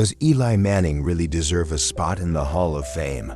Does Eli Manning really deserve a spot in the Hall of Fame?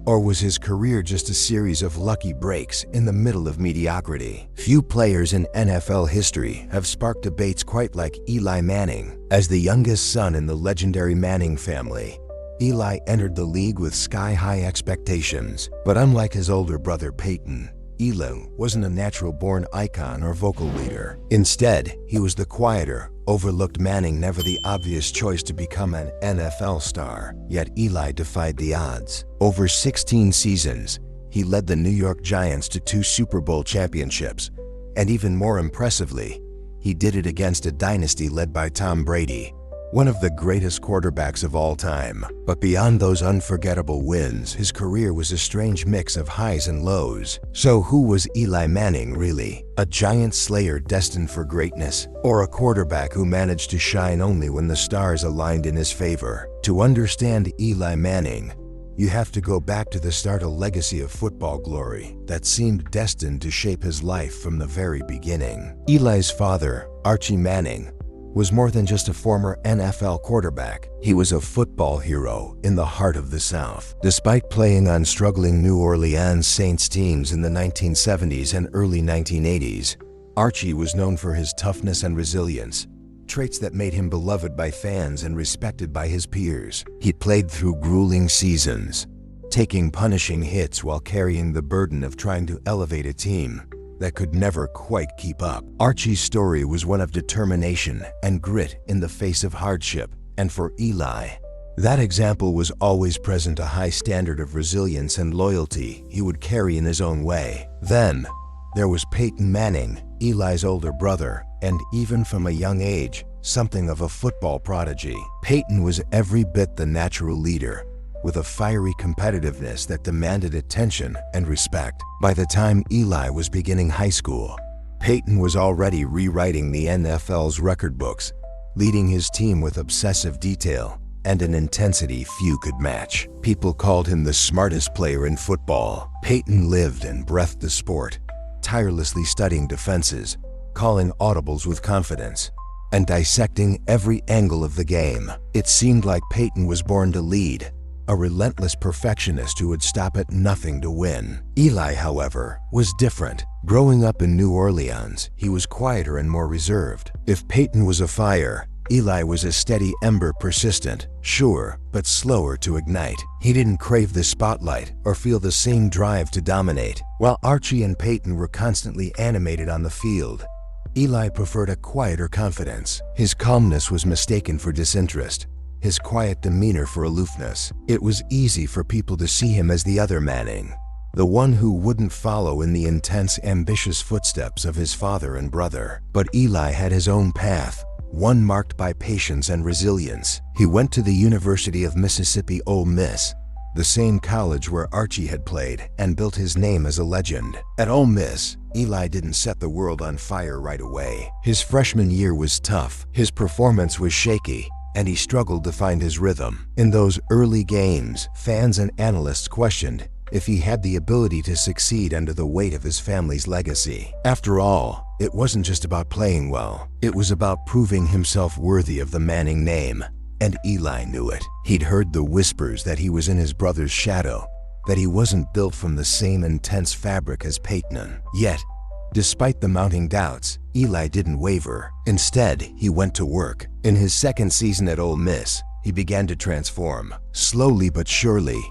Or was his career just a series of lucky breaks in the middle of mediocrity? Few players in NFL history have sparked debates quite like Eli Manning. As the youngest son in the legendary Manning family, Eli entered the league with sky-high expectations. But unlike his older brother Peyton, Eli wasn't a natural-born icon or vocal leader. Instead, he was the quieter, overlooked Manning, never the obvious choice to become an NFL star. Yet Eli defied the odds. Over 16 seasons, he led the New York Giants to 2 Super Bowl championships. And even more impressively, he did it against a dynasty led by Tom Brady, one of the greatest quarterbacks of all time. But beyond those unforgettable wins, his career was a strange mix of highs and lows. So who was Eli Manning really? A giant slayer destined for greatness, or a quarterback who managed to shine only when the stars aligned in his favor? To understand Eli Manning, you have to go back to the start, a legacy of football glory that seemed destined to shape his life from the very beginning. Eli's father, Archie Manning, was more than just a former NFL quarterback. He was a football hero in the heart of the South. Despite playing on struggling New Orleans Saints teams in the 1970s and early 1980s, Archie was known for his toughness and resilience, traits that made him beloved by fans and respected by his peers. He played through grueling seasons, taking punishing hits while carrying the burden of trying to elevate a team that could never quite keep up. Archie's story was one of determination and grit in the face of hardship, and for Eli, that example was always present, a high standard of resilience and loyalty he would carry in his own way. Then, there was Peyton Manning, Eli's older brother, and even from a young age, something of a football prodigy. Peyton was every bit the natural leader, with a fiery competitiveness that demanded attention and respect. By the time Eli was beginning high school, Peyton was already rewriting the NFL's record books, leading his team with obsessive detail and an intensity few could match. People called him the smartest player in football. Peyton lived and breathed the sport, tirelessly studying defenses, calling audibles with confidence, and dissecting every angle of the game. It seemed like Peyton was born to lead, a relentless perfectionist who would stop at nothing to win. Eli, however, was different. Growing up in New Orleans, he was quieter and more reserved. If Peyton was a fire, Eli was a steady ember, persistent, sure, but slower to ignite. He didn't crave the spotlight or feel the same drive to dominate. While Archie and Peyton were constantly animated on the field, Eli preferred a quieter confidence. His calmness was mistaken for disinterest, his quiet demeanor for aloofness. It was easy for people to see him as the other Manning, the one who wouldn't follow in the intense, ambitious footsteps of his father and brother. But Eli had his own path, one marked by patience and resilience. He went to the University of Mississippi Ole Miss, the same college where Archie had played, and built his name as a legend. At Ole Miss, Eli didn't set the world on fire right away. His freshman year was tough, his performance was shaky, and he struggled to find his rhythm. In those early games, fans and analysts questioned if he had the ability to succeed under the weight of his family's legacy. After all, it wasn't just about playing well, it was about proving himself worthy of the Manning name. And Eli knew it. He'd heard the whispers that he was in his brother's shadow, that he wasn't built from the same intense fabric as Peyton. Yet, despite the mounting doubts, Eli didn't waver. Instead, he went to work. In his second season at Ole Miss, he began to transform. Slowly but surely,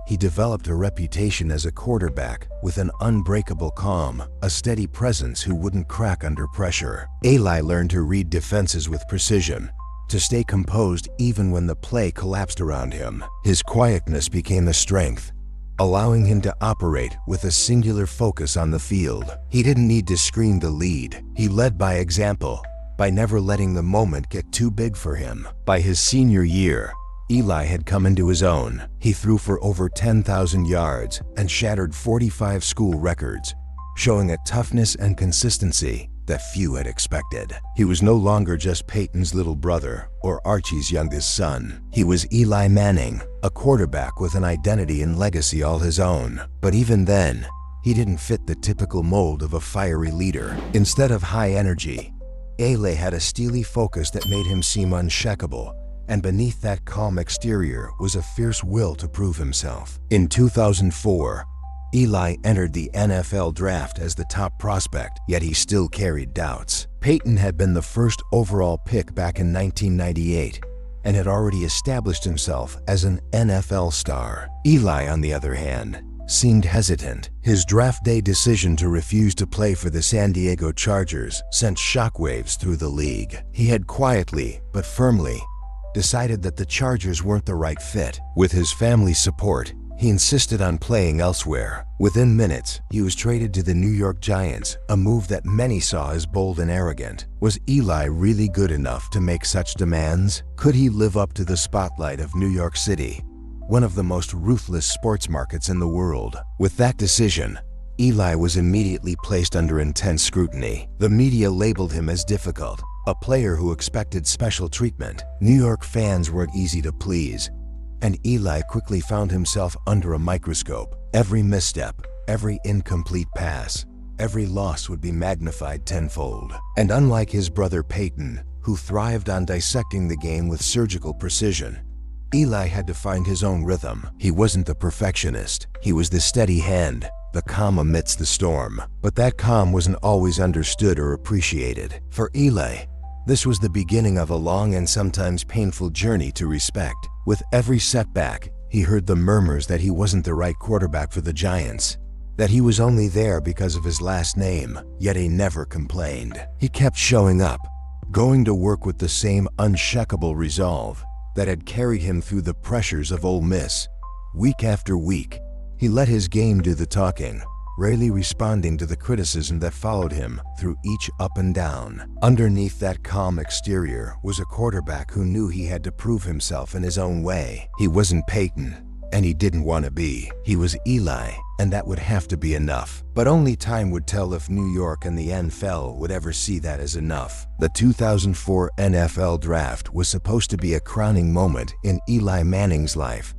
he developed a reputation as a quarterback with an unbreakable calm, a steady presence who wouldn't crack under pressure. Eli learned to read defenses with precision, to stay composed even when the play collapsed around him. His quietness became a strength, allowing him to operate with a singular focus on the field. He didn't need to scream the lead. He led by example, by never letting the moment get too big for him. By his senior year, Eli had come into his own. He threw for over 10,000 yards and shattered 45 school records, showing a toughness and consistency that few had expected. He was no longer just Peyton's little brother or Archie's youngest son. He was Eli Manning, a quarterback with an identity and legacy all his own. But even then, he didn't fit the typical mold of a fiery leader. Instead of high energy, Eli had a steely focus that made him seem unshakable, and beneath that calm exterior was a fierce will to prove himself. In 2004, Eli entered the NFL draft as the top prospect, yet he still carried doubts. Peyton had been the first overall pick back in 1998 and had already established himself as an NFL star. Eli, on the other hand, seemed hesitant. His draft day decision to refuse to play for the San Diego Chargers sent shockwaves through the league. He had quietly, but firmly, decided that the Chargers weren't the right fit. With his family's support, he insisted on playing elsewhere. Within minutes, he was traded to the New York Giants, a move that many saw as bold and arrogant. Was Eli really good enough to make such demands? Could he live up to the spotlight of New York City, one of the most ruthless sports markets in the world? With that decision, Eli was immediately placed under intense scrutiny. The media labeled him as difficult, a player who expected special treatment. New York fans weren't easy to please, and Eli quickly found himself under a microscope. Every misstep, every incomplete pass, every loss would be magnified tenfold. And unlike his brother Peyton, who thrived on dissecting the game with surgical precision, Eli had to find his own rhythm. He wasn't the perfectionist. He was the steady hand, the calm amidst the storm. But that calm wasn't always understood or appreciated. For Eli, this was the beginning of a long and sometimes painful journey to respect. With every setback, he heard the murmurs that he wasn't the right quarterback for the Giants, that he was only there because of his last name, yet he never complained. He kept showing up, going to work with the same unshakable resolve that had carried him through the pressures of Ole Miss. Week after week, he let his game do the talking, rarely responding to the criticism that followed him through each up and down. Underneath that calm exterior was a quarterback who knew he had to prove himself in his own way. He wasn't Peyton, and he didn't want to be. He was Eli, and that would have to be enough. But only time would tell if New York and the NFL would ever see that as enough. The 2004 NFL Draft was supposed to be a crowning moment in Eli Manning's life,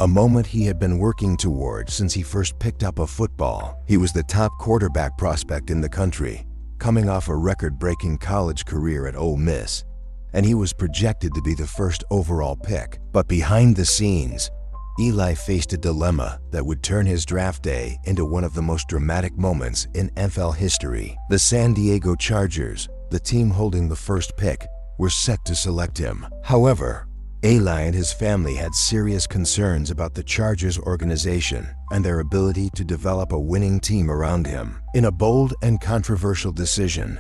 a moment he had been working toward since he first picked up a football. He was the top quarterback prospect in the country, coming off a record-breaking college career at Ole Miss, and he was projected to be the first overall pick. But behind the scenes, Eli faced a dilemma that would turn his draft day into one of the most dramatic moments in NFL history. The San Diego Chargers, the team holding the first pick, were set to select him. However, Eli and his family had serious concerns about the Chargers organization and their ability to develop a winning team around him. In a bold and controversial decision,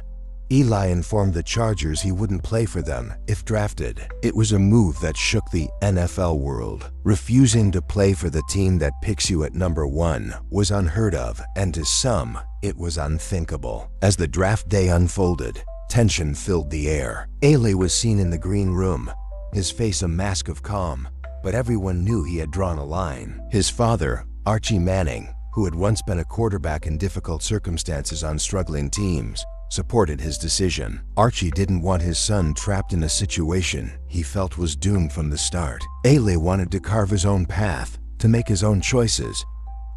Eli informed the Chargers he wouldn't play for them if drafted. It was a move that shook the NFL world. Refusing to play for the team that picks you at number 1 was unheard of, and to some, it was unthinkable. As the draft day unfolded, tension filled the air. Eli was seen in the green room, his face a mask of calm, but everyone knew he had drawn a line. His father, Archie Manning, who had once been a quarterback in difficult circumstances on struggling teams, supported his decision. Archie didn't want his son trapped in a situation he felt was doomed from the start. Eli wanted to carve his own path, to make his own choices,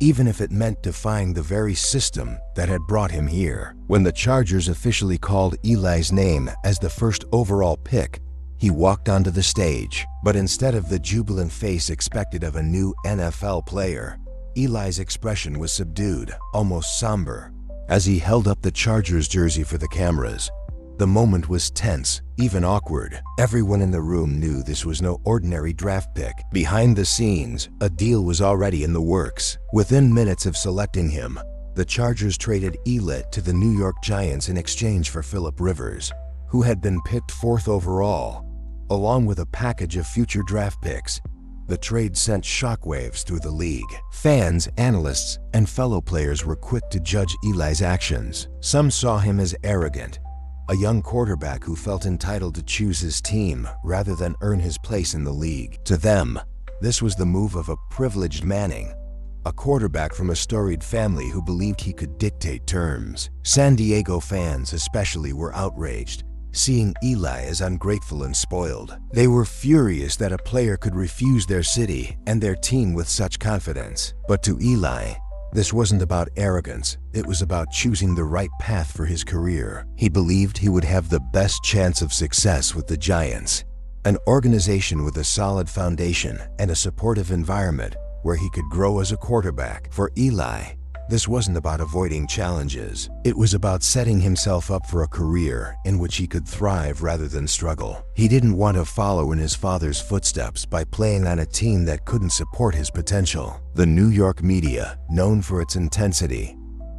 even if it meant defying the very system that had brought him here. When the Chargers officially called Eli's name as the first overall pick, he walked onto the stage. But instead of the jubilant face expected of a new NFL player, Eli's expression was subdued, almost somber. As he held up the Chargers jersey for the cameras, the moment was tense, even awkward. Everyone in the room knew this was no ordinary draft pick. Behind the scenes, a deal was already in the works. Within minutes of selecting him, the Chargers traded Eli to the New York Giants in exchange for Philip Rivers, who had been picked 4th overall, along with a package of future draft picks. The trade sent shockwaves through the league. Fans, analysts, and fellow players were quick to judge Eli's actions. Some saw him as arrogant, a young quarterback who felt entitled to choose his team rather than earn his place in the league. To them, this was the move of a privileged Manning, a quarterback from a storied family who believed he could dictate terms. San Diego fans especially were outraged, seeing Eli as ungrateful and spoiled. They were furious that a player could refuse their city and their team with such confidence. But to Eli, this wasn't about arrogance. It was about choosing the right path for his career. He believed he would have the best chance of success with the Giants, an organization with a solid foundation and a supportive environment where he could grow as a quarterback. For Eli, this wasn't about avoiding challenges. It was about setting himself up for a career in which he could thrive rather than struggle. He didn't want to follow in his father's footsteps by playing on a team that couldn't support his potential. The New York media, known for its intensity,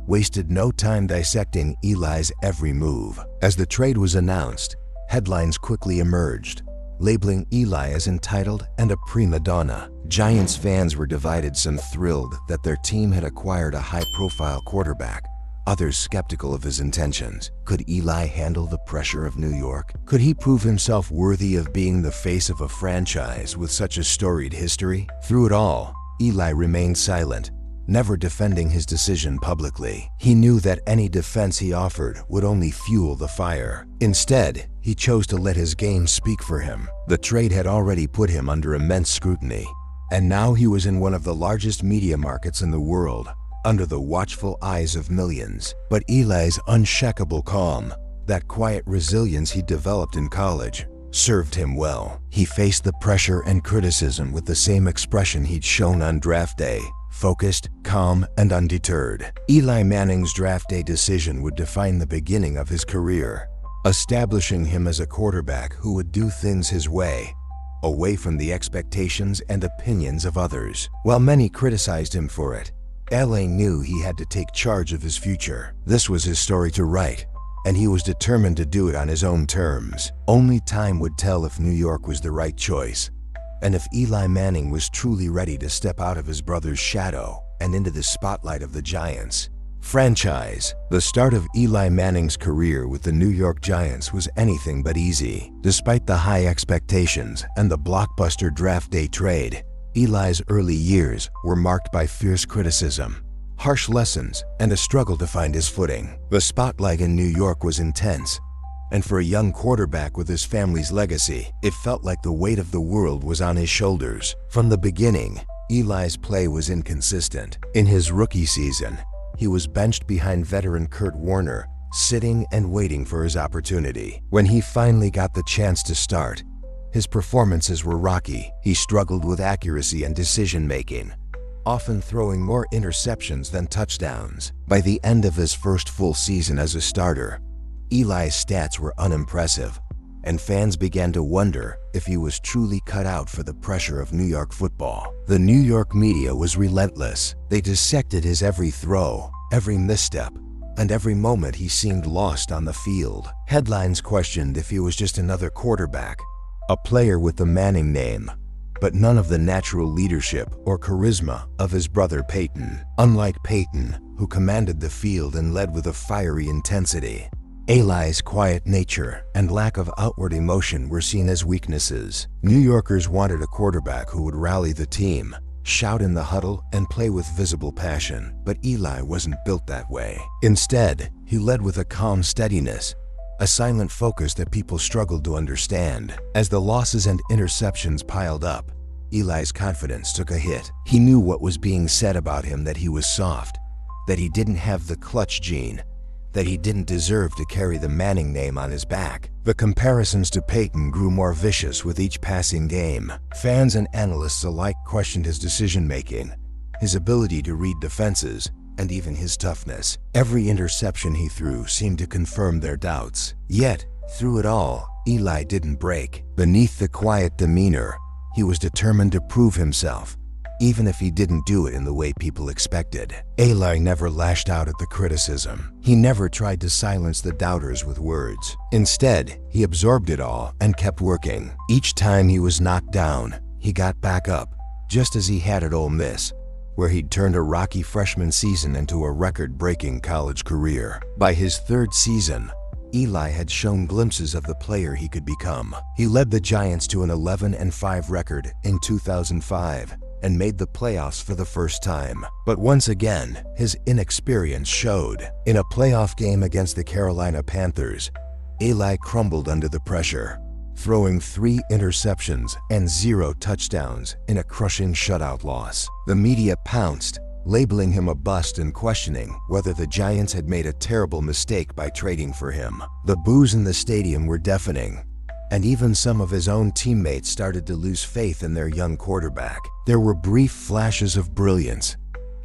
wasted no time dissecting Eli's every move. As the trade was announced, headlines quickly emerged, labeling Eli as entitled and a prima donna. Giants fans were divided, some thrilled that their team had acquired a high-profile quarterback, others skeptical of his intentions. Could Eli handle the pressure of New York? Could he prove himself worthy of being the face of a franchise with such a storied history? Through it all, Eli remained silent, never defending his decision publicly. He knew that any defense he offered would only fuel the fire. Instead, he chose to let his game speak for him. The trade had already put him under immense scrutiny, and now he was in one of the largest media markets in the world, under the watchful eyes of millions. But Eli's unshakable calm, that quiet resilience he developed in college, served him well. He faced the pressure and criticism with the same expression he'd shown on draft day, focused, calm, and undeterred. Eli Manning's draft day decision would define the beginning of his career, establishing him as a quarterback who would do things his way, away from the expectations and opinions of others. While many criticized him for it, LA knew he had to take charge of his future. This was his story to write, and he was determined to do it on his own terms. Only time would tell if New York was the right choice, and if Eli Manning was truly ready to step out of his brother's shadow and into the spotlight of the Giants franchise. The start of Eli Manning's career with the New York Giants was anything but easy. Despite the high expectations and the blockbuster draft day trade, Eli's early years were marked by fierce criticism, harsh lessons, and a struggle to find his footing. The spotlight in New York was intense, and for a young quarterback with his family's legacy, it felt like the weight of the world was on his shoulders. From the beginning, Eli's play was inconsistent. In his rookie season, he was benched behind veteran Kurt Warner, sitting and waiting for his opportunity. When he finally got the chance to start, his performances were rocky. He struggled with accuracy and decision-making, often throwing more interceptions than touchdowns. By the end of his first full season as a starter, Eli's stats were unimpressive, and fans began to wonder if he was truly cut out for the pressure of New York football. The New York media was relentless. They dissected his every throw, every misstep, and every moment he seemed lost on the field. Headlines questioned if he was just another quarterback, a player with the Manning name, but none of the natural leadership or charisma of his brother Peyton. Unlike Peyton, who commanded the field and led with a fiery intensity, Eli's quiet nature and lack of outward emotion were seen as weaknesses. New Yorkers wanted a quarterback who would rally the team, shout in the huddle, and play with visible passion. But Eli wasn't built that way. Instead, he led with a calm steadiness, a silent focus that people struggled to understand. As the losses and interceptions piled up, Eli's confidence took a hit. He knew what was being said about him, that he was soft, that he didn't have the clutch gene, that he didn't deserve to carry the Manning name on his back. The comparisons to Peyton grew more vicious with each passing game. Fans and analysts alike questioned his decision-making, his ability to read defenses, and even his toughness. Every interception he threw seemed to confirm their doubts. Yet, through it all, Eli didn't break. Beneath the quiet demeanor, he was determined to prove himself, even if he didn't do it in the way people expected. Eli never lashed out at the criticism. He never tried to silence the doubters with words. Instead, he absorbed it all and kept working. Each time he was knocked down, he got back up, just as he had at Ole Miss, where he'd turned a rocky freshman season into a record-breaking college career. By his third season, Eli had shown glimpses of the player he could become. He led the Giants to an 11-5 record in 2005, and made the playoffs for the first time. But once again, his inexperience showed. In a playoff game against the Carolina Panthers, Eli crumbled under the pressure, throwing 3 interceptions and 0 touchdowns in a crushing shutout loss. The media pounced, labeling him a bust and questioning whether the Giants had made a terrible mistake by trading for him. The boos in the stadium were deafening, and even some of his own teammates started to lose faith in their young quarterback. There were brief flashes of brilliance,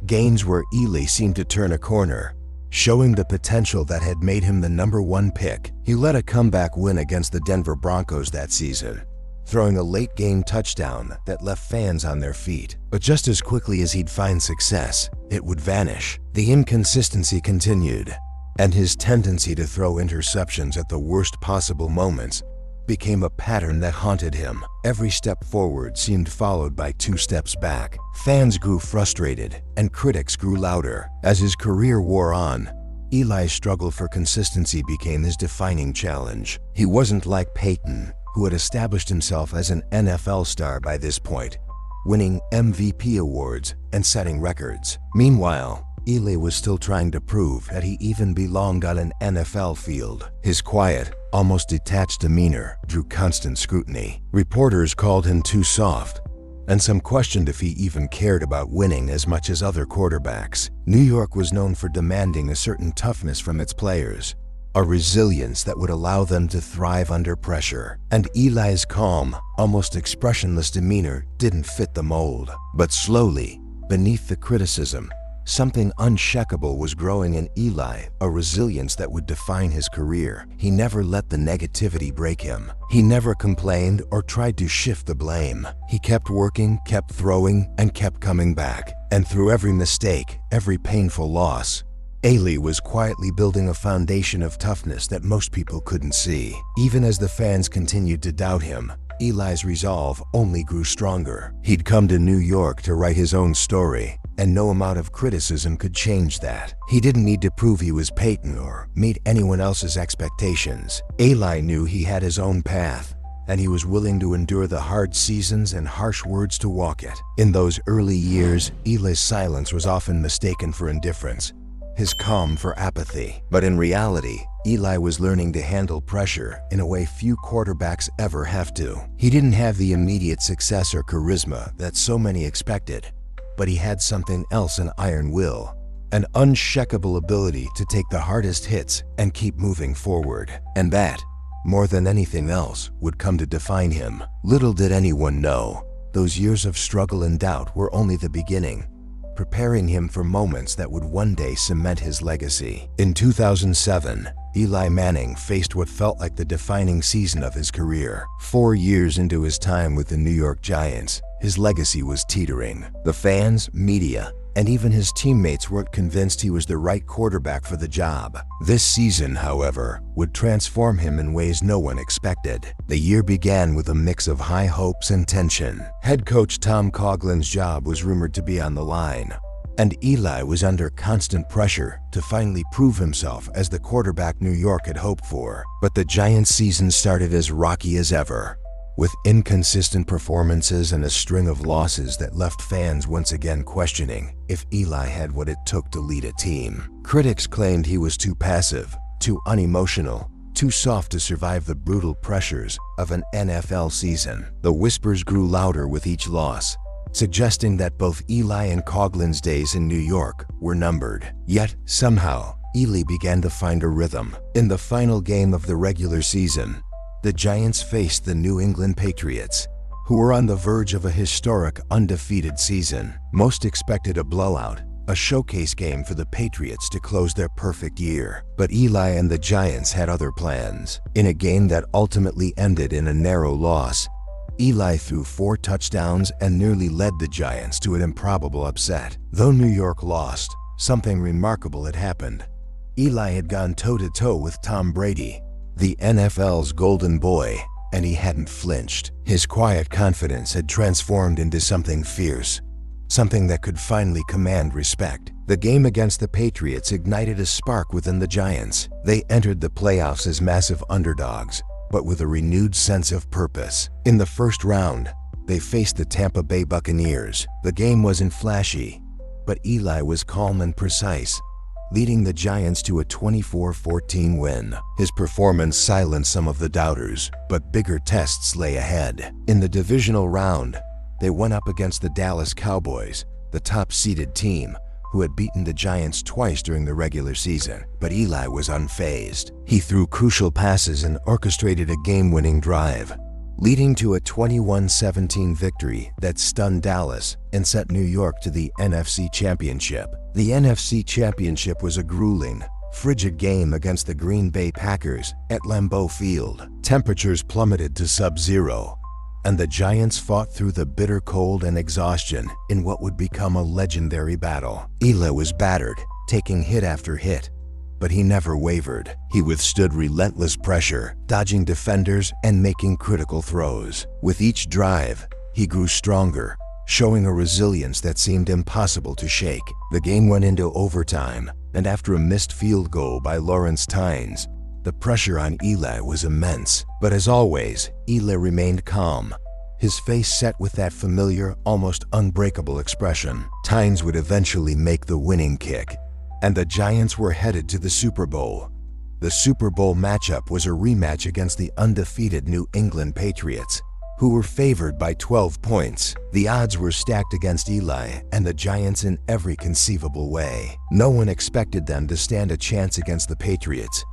games where Eli seemed to turn a corner, showing the potential that had made him the #1 pick. He led a comeback win against the Denver Broncos that season, throwing a late-game touchdown that left fans on their feet. But just as quickly as he'd find success, it would vanish. The inconsistency continued, and his tendency to throw interceptions at the worst possible moments became a pattern that haunted him. Every step forward seemed followed by 2 steps back. Fans grew frustrated, and critics grew louder. As his career wore on, Eli's struggle for consistency became his defining challenge. He wasn't like Peyton, who had established himself as an NFL star by this point, winning MVP awards and setting records. Meanwhile, Eli was still trying to prove that he even belonged on an NFL field. His quiet, almost detached demeanor drew constant scrutiny. Reporters called him too soft, and some questioned if he even cared about winning as much as other quarterbacks. New York was known for demanding a certain toughness from its players, a resilience that would allow them to thrive under pressure. And Eli's calm, almost expressionless demeanor didn't fit the mold. But slowly, beneath the criticism, something unshakable was growing in Eli, a resilience that would define his career. He never let the negativity break him. He never complained or tried to shift the blame. He kept working, kept throwing, and kept coming back. And through every mistake, every painful loss, Eli was quietly building a foundation of toughness that most people couldn't see. Even as the fans continued to doubt him, Eli's resolve only grew stronger. He'd come to New York to write his own story, and no amount of criticism could change that. He didn't need to prove he was Peyton or meet anyone else's expectations. Eli knew he had his own path, and he was willing to endure the hard seasons and harsh words to walk it. In those early years, Eli's silence was often mistaken for indifference, his calm for apathy. But in reality, Eli was learning to handle pressure in a way few quarterbacks ever have to. He didn't have the immediate success or charisma that so many expected, but he had something else: an iron will, an unshakable ability to take the hardest hits and keep moving forward. And that, more than anything else, would come to define him. Little did anyone know, those years of struggle and doubt were only the beginning, preparing him for moments that would one day cement his legacy. In 2007, Eli Manning faced what felt like the defining season of his career. 4 years into his time with the New York Giants, his legacy was teetering. The fans, media, and even his teammates weren't convinced he was the right quarterback for the job. This season, however, would transform him in ways no one expected. The year began with a mix of high hopes and tension. Head coach Tom Coughlin's job was rumored to be on the line, and Eli was under constant pressure to finally prove himself as the quarterback New York had hoped for. But the Giants' season started as rocky as ever, with inconsistent performances and a string of losses that left fans once again questioning if Eli had what it took to lead a team. Critics claimed he was too passive, too unemotional, too soft to survive the brutal pressures of an NFL season. The whispers grew louder with each loss, suggesting that both Eli and Coughlin's days in New York were numbered. Yet, somehow, Eli began to find a rhythm. In the final game of the regular season, the Giants faced the New England Patriots, who were on the verge of a historic undefeated season. Most expected a blowout, a showcase game for the Patriots to close their perfect year. But Eli and the Giants had other plans. In a game that ultimately ended in a narrow loss, Eli threw 4 touchdowns and nearly led the Giants to an improbable upset. Though New York lost, something remarkable had happened. Eli had gone toe-to-toe with Tom Brady, the NFL's golden boy, and he hadn't flinched. His quiet confidence had transformed into something fierce, something that could finally command respect. The game against the Patriots ignited a spark within the Giants. They entered the playoffs as massive underdogs, but with a renewed sense of purpose. In the first round, they faced the Tampa Bay Buccaneers. The game wasn't flashy, but Eli was calm and precise, leading the Giants to a 24-14 win. His performance silenced some of the doubters, but bigger tests lay ahead. In the divisional round, they went up against the Dallas Cowboys, the top-seeded team, who had beaten the Giants twice during the regular season, but Eli was unfazed. He threw crucial passes and orchestrated a game-winning drive, leading to a 21-17 victory that stunned Dallas and sent New York to the NFC Championship. The NFC Championship was a grueling, frigid game against the Green Bay Packers at Lambeau Field. Temperatures plummeted to sub-zero, and the Giants fought through the bitter cold and exhaustion in what would become a legendary battle. Eli was battered, taking hit after hit, but he never wavered. He withstood relentless pressure, dodging defenders and making critical throws. With each drive, he grew stronger, showing a resilience that seemed impossible to shake. The game went into overtime, and after a missed field goal by Lawrence Tynes, the pressure on Eli was immense. But as always, Eli remained calm, his face set with that familiar, almost unbreakable expression. Tynes would eventually make the winning kick, and the Giants were headed to the Super Bowl. The Super Bowl matchup was a rematch against the undefeated New England Patriots, who were favored by 12 points. The odds were stacked against Eli and the Giants in every conceivable way. No one expected them to stand a chance against the Patriots,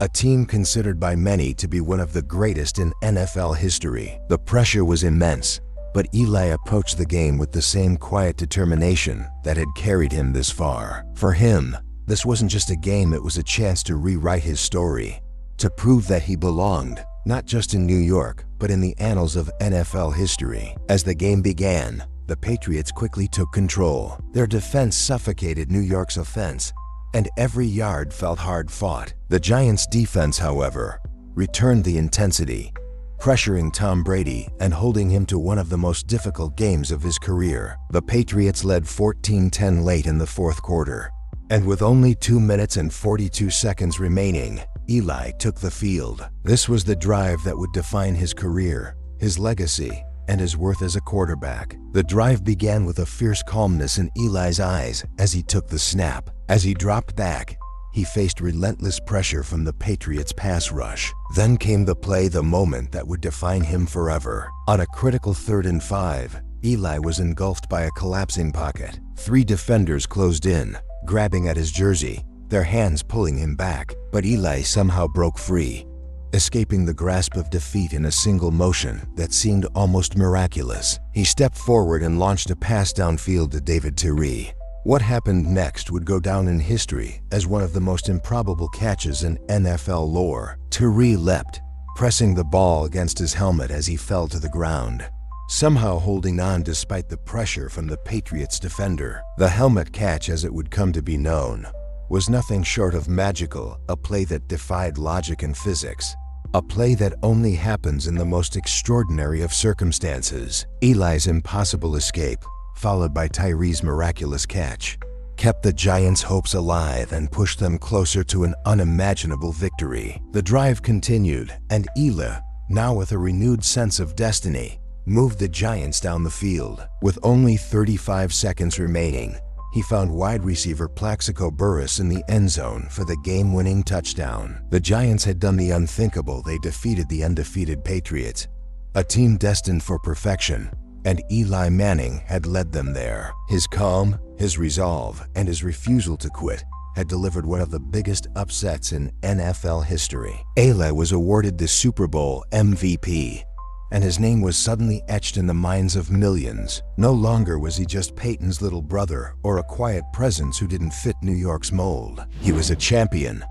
a team considered by many to be one of the greatest in NFL history. The pressure was immense, but Eli approached the game with the same quiet determination that had carried him this far. For him, this wasn't just a game, it was a chance to rewrite his story, to prove that he belonged, not just in New York, but in the annals of NFL history. As the game began, the Patriots quickly took control. Their defense suffocated New York's offense, and every yard felt hard-fought. The Giants' defense, however, returned the intensity, pressuring Tom Brady and holding him to one of the most difficult games of his career. The Patriots led 14-10 late in the fourth quarter, and with only 2 minutes and 42 seconds remaining, Eli took the field. This was the drive that would define his career, his legacy, and his worth as a quarterback. The drive began with a fierce calmness in Eli's eyes as he took the snap. As he dropped back, he faced relentless pressure from the Patriots' pass rush. Then came the play, the moment that would define him forever. On a critical 3rd and 5, Eli was engulfed by a collapsing pocket. 3 defenders closed in, grabbing at his jersey, their hands pulling him back. But Eli somehow broke free, escaping the grasp of defeat in a single motion that seemed almost miraculous. He stepped forward and launched a pass downfield to David Tyree. What happened next would go down in history as one of the most improbable catches in NFL lore. Tyree leapt, pressing the ball against his helmet as he fell to the ground, somehow holding on despite the pressure from the Patriots defender. The helmet catch, as it would come to be known, was nothing short of magical, a play that defied logic and physics, a play that only happens in the most extraordinary of circumstances. Eli's impossible escape, followed by Tyree's miraculous catch, kept the Giants' hopes alive and pushed them closer to an unimaginable victory. The drive continued, and Eli, now with a renewed sense of destiny, moved the Giants down the field. With only 35 seconds remaining, he found wide receiver Plaxico Burress in the end zone for the game-winning touchdown. The Giants had done the unthinkable. They defeated the undefeated Patriots, a team destined for perfection, and Eli Manning had led them there. His calm, his resolve, and his refusal to quit had delivered one of the biggest upsets in NFL history. Eli was awarded the Super Bowl MVP, and his name was suddenly etched in the minds of millions. No longer was he just Peyton's little brother or a quiet presence who didn't fit New York's mold. He was a champion,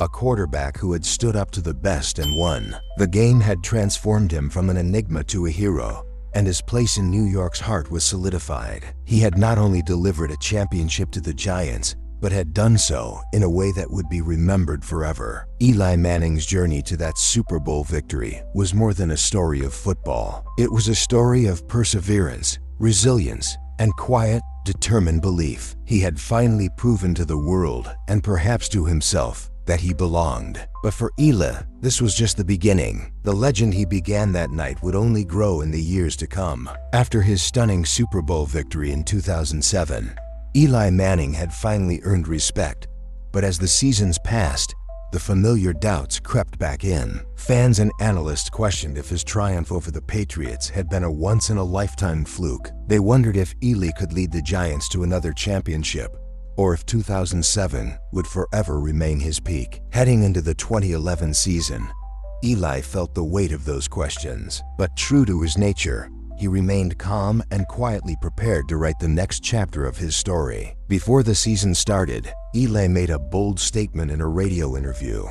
a quarterback who had stood up to the best and won. The game had transformed him from an enigma to a hero, and his place in New York's heart was solidified. He had not only delivered a championship to the Giants, but had done so in a way that would be remembered forever. Eli Manning's journey to that Super Bowl victory was more than a story of football. It was a story of perseverance, resilience, and quiet, determined belief. He had finally proven to the world, and perhaps to himself, that he belonged. But for Eli, this was just the beginning. The legend he began that night would only grow in the years to come. After his stunning Super Bowl victory in 2007, Eli Manning had finally earned respect. But as the seasons passed, the familiar doubts crept back in. Fans and analysts questioned if his triumph over the Patriots had been a once-in-a-lifetime fluke. They wondered if Eli could lead the Giants to another championship, or if 2007 would forever remain his peak. Heading into the 2011 season, Eli felt the weight of those questions, but true to his nature, he remained calm and quietly prepared to write the next chapter of his story. Before the season started, Eli made a bold statement in a radio interview,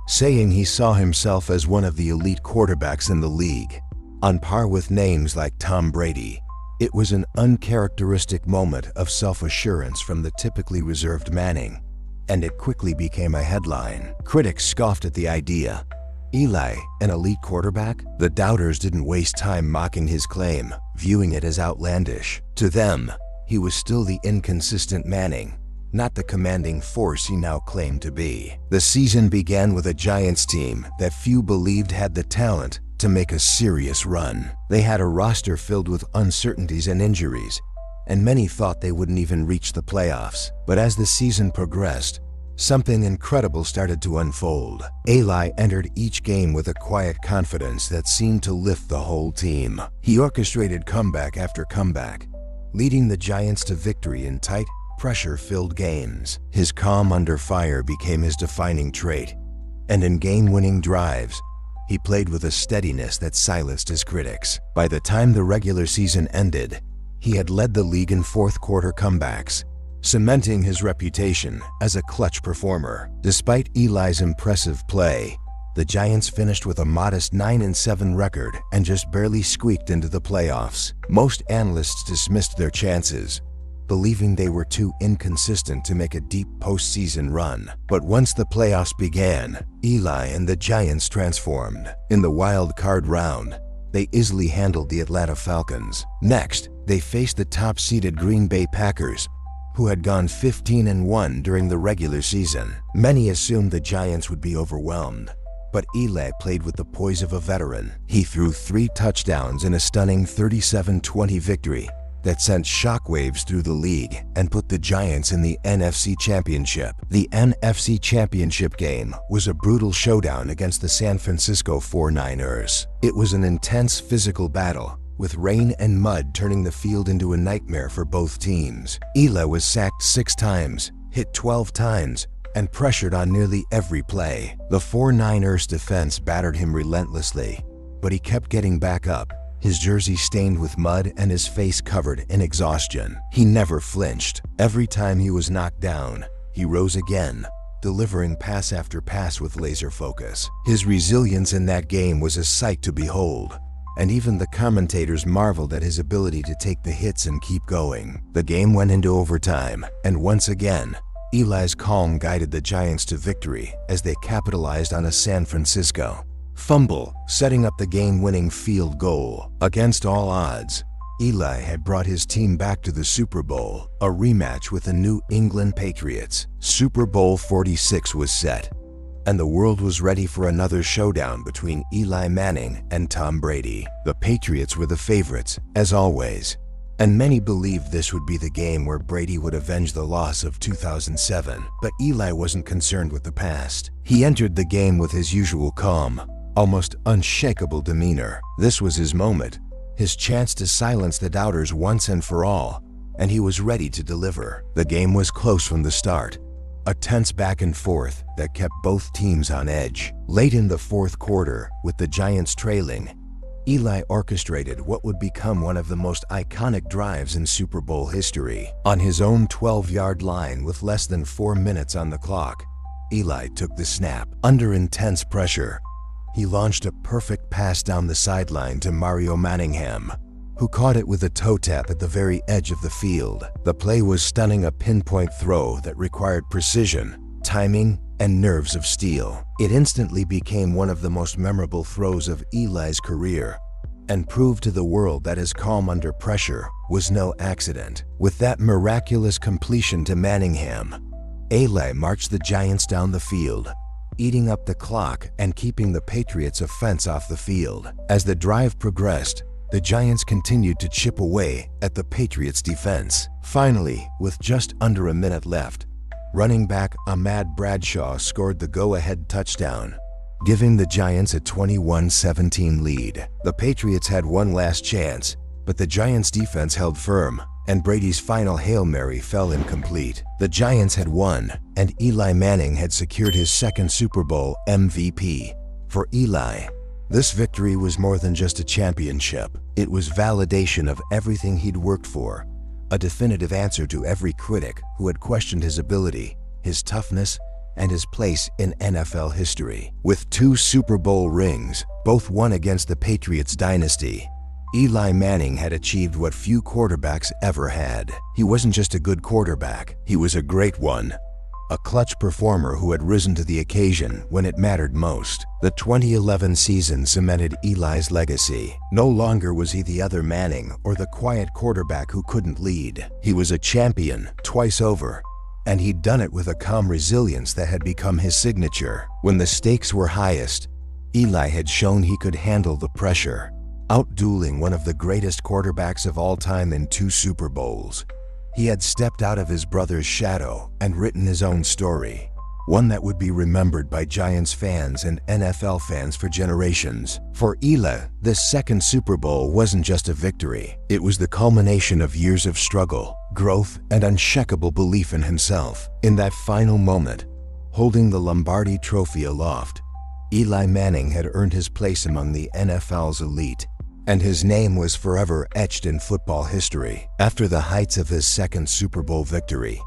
saying he saw himself as one of the elite quarterbacks in the league, on par with names like Tom Brady. It was an uncharacteristic moment of self-assurance from the typically reserved Manning, and it quickly became a headline. Critics scoffed at the idea. Eli, an elite quarterback? The doubters didn't waste time mocking his claim, viewing it as outlandish. To them, he was still the inconsistent Manning, not the commanding force he now claimed to be. The season began with a Giants team that few believed had the talent to make a serious run. They had a roster filled with uncertainties and injuries, and many thought they wouldn't even reach the playoffs. But as the season progressed, something incredible started to unfold. Eli entered each game with a quiet confidence that seemed to lift the whole team. He orchestrated comeback after comeback, leading the Giants to victory in tight, pressure-filled games. His calm under fire became his defining trait, and in game-winning drives, he played with a steadiness that silenced his critics. By the time the regular season ended, he had led the league in fourth-quarter comebacks, cementing his reputation as a clutch performer. Despite Eli's impressive play, the Giants finished with a modest 9-7 record and just barely squeaked into the playoffs. Most analysts dismissed their chances, believing they were too inconsistent to make a deep postseason run. But once the playoffs began, Eli and the Giants transformed. In the wild card round, they easily handled the Atlanta Falcons. Next, they faced the top-seeded Green Bay Packers, who had gone 15-1 during the regular season. Many assumed the Giants would be overwhelmed, but Eli played with the poise of a veteran. He threw 3 touchdowns in a stunning 37-20 victory that sent shockwaves through the league and put the Giants in the NFC Championship. The NFC Championship game was a brutal showdown against the San Francisco 49ers. It was an intense physical battle, with rain and mud turning the field into a nightmare for both teams. Eli was sacked 6 times, hit 12 times, and pressured on nearly every play. The 49ers defense battered him relentlessly, but he kept getting back up, his jersey stained with mud and his face covered in exhaustion. He never flinched. Every time he was knocked down, he rose again, delivering pass after pass with laser focus. His resilience in that game was a sight to behold, and even the commentators marveled at his ability to take the hits and keep going. The game went into overtime, and once again, Eli's calm guided the Giants to victory as they capitalized on a San Francisco fumble, setting up the game-winning field goal. Against all odds, Eli had brought his team back to the Super Bowl, a rematch with the New England Patriots. Super Bowl 46 was set, and the world was ready for another showdown between Eli Manning and Tom Brady. The Patriots were the favorites, as always, and many believed this would be the game where Brady would avenge the loss of 2007. But Eli wasn't concerned with the past. He entered the game with his usual calm, almost unshakable demeanor. This was his moment, his chance to silence the doubters once and for all, and he was ready to deliver. The game was close from the start, a tense back and forth that kept both teams on edge. Late in the fourth quarter, with the Giants trailing, Eli orchestrated what would become one of the most iconic drives in Super Bowl history. On his own 12-yard line with less than 4 minutes on the clock, Eli took the snap. Under intense pressure, he launched a perfect pass down the sideline to Mario Manningham, who caught it with a toe tap at the very edge of the field. The play was stunning, a pinpoint throw that required precision, timing, and nerves of steel. It instantly became one of the most memorable throws of Eli's career, and proved to the world that his calm under pressure was no accident. With that miraculous completion to Manningham, Eli marched the Giants down the field, eating up the clock and keeping the Patriots' offense off the field. As the drive progressed, the Giants continued to chip away at the Patriots' defense. Finally, with just under a minute left, running back Ahmad Bradshaw scored the go-ahead touchdown, giving the Giants a 21-17 lead. The Patriots had one last chance, but the Giants' defense held firm, and Brady's final Hail Mary fell incomplete. The Giants had won, and Eli Manning had secured his second Super Bowl MVP. For Eli, this victory was more than just a championship. It was validation of everything he'd worked for, a definitive answer to every critic who had questioned his ability, his toughness, and his place in NFL history. With 2 Super Bowl rings, both won against the Patriots dynasty, Eli Manning had achieved what few quarterbacks ever had. He wasn't just a good quarterback, he was a great one. A clutch performer who had risen to the occasion when it mattered most. The 2011 season cemented Eli's legacy. No longer was he the other Manning or the quiet quarterback who couldn't lead. He was a champion twice over, and he'd done it with a calm resilience that had become his signature. When the stakes were highest, Eli had shown he could handle the pressure, outdueling one of the greatest quarterbacks of all time in 2 Super Bowls. He had stepped out of his brother's shadow and written his own story, one that would be remembered by Giants fans and NFL fans for generations. For Eli, this second Super Bowl wasn't just a victory. It was the culmination of years of struggle, growth, and unshakable belief in himself. In that final moment, holding the Lombardi Trophy aloft, Eli Manning had earned his place among the NFL's elite, and his name was forever etched in football history. After the heights of his second Super Bowl victory,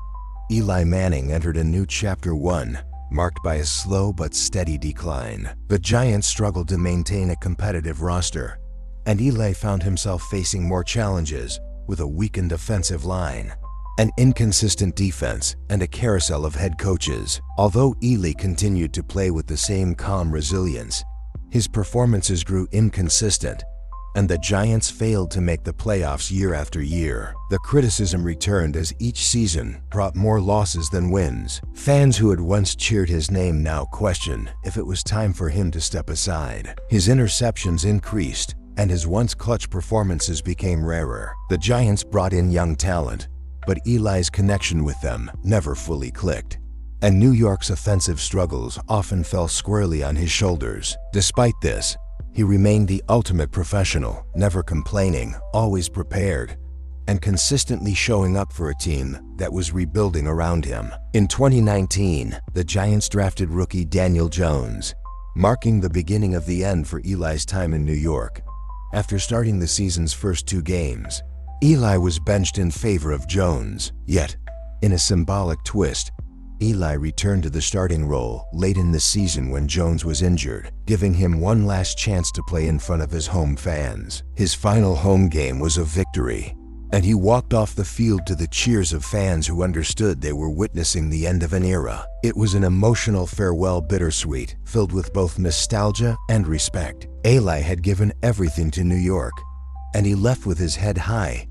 Eli Manning entered a new chapter 1, marked by a slow but steady decline. The Giants struggled to maintain a competitive roster, and Eli found himself facing more challenges with a weakened offensive line, an inconsistent defense, and a carousel of head coaches. Although Eli continued to play with the same calm resilience, his performances grew inconsistent, and the Giants failed to make the playoffs year after year. The criticism returned as each season brought more losses than wins. Fans who had once cheered his name now questioned if it was time for him to step aside. His interceptions increased, and his once clutch performances became rarer. The Giants brought in young talent, but Eli's connection with them never fully clicked, and New York's offensive struggles often fell squarely on his shoulders. Despite this, he remained the ultimate professional, never complaining, always prepared, and consistently showing up for a team that was rebuilding around him. In 2019, the Giants drafted rookie Daniel Jones, marking the beginning of the end for Eli's time in New York. After starting the season's first 2 games, Eli was benched in favor of Jones. Yet, in a symbolic twist, Eli returned to the starting role late in the season when Jones was injured, giving him one last chance to play in front of his home fans. His final home game was a victory, and he walked off the field to the cheers of fans who understood they were witnessing the end of an era. It was an emotional farewell, bittersweet, filled with both nostalgia and respect. Eli had given everything to New York, and he left with his head high,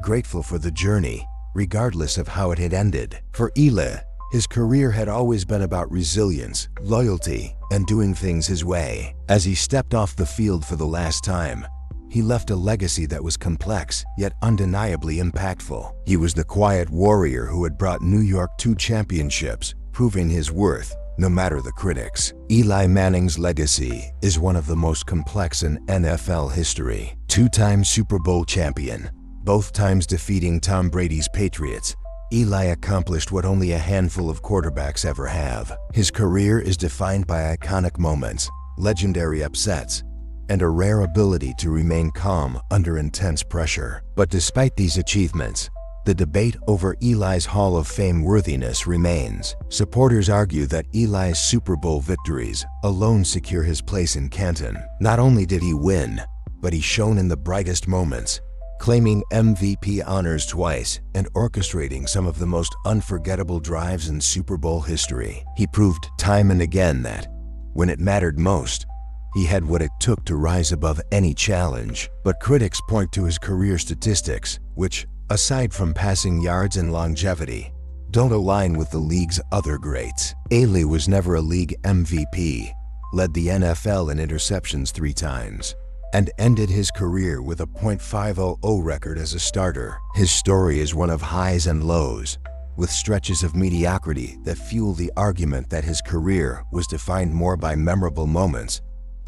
grateful for the journey, regardless of how it had ended. For Eli, his career had always been about resilience, loyalty, and doing things his way. As he stepped off the field for the last time, he left a legacy that was complex, yet undeniably impactful. He was the quiet warrior who had brought New York 2 championships, proving his worth, no matter the critics. Eli Manning's legacy is one of the most complex in NFL history. 2-time Super Bowl champion, both times defeating Tom Brady's Patriots, Eli accomplished what only a handful of quarterbacks ever have. His career is defined by iconic moments, legendary upsets, and a rare ability to remain calm under intense pressure. But despite these achievements, the debate over Eli's Hall of Fame worthiness remains. Supporters argue that Eli's Super Bowl victories alone secure his place in Canton. Not only did he win, but he shone in the brightest moments, claiming MVP honors twice and orchestrating some of the most unforgettable drives in Super Bowl history. He proved time and again that, when it mattered most, he had what it took to rise above any challenge. But critics point to his career statistics, which, aside from passing yards and longevity, don't align with the league's other greats. Eli was never a league MVP, led the NFL in interceptions 3 times, and ended his career with a .500 record as a starter. His story is one of highs and lows, with stretches of mediocrity that fuel the argument that his career was defined more by memorable moments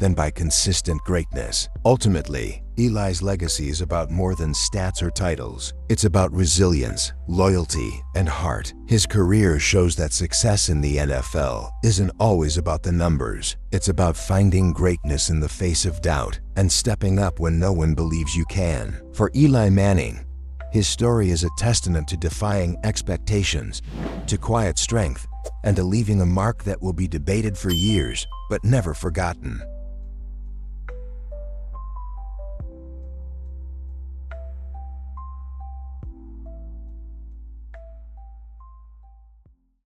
than by consistent greatness. Ultimately, Eli's legacy is about more than stats or titles. It's about resilience, loyalty, and heart. His career shows that success in the NFL isn't always about the numbers. It's about finding greatness in the face of doubt and stepping up when no one believes you can. For Eli Manning, his story is a testament to defying expectations, to quiet strength, and to leaving a mark that will be debated for years but never forgotten.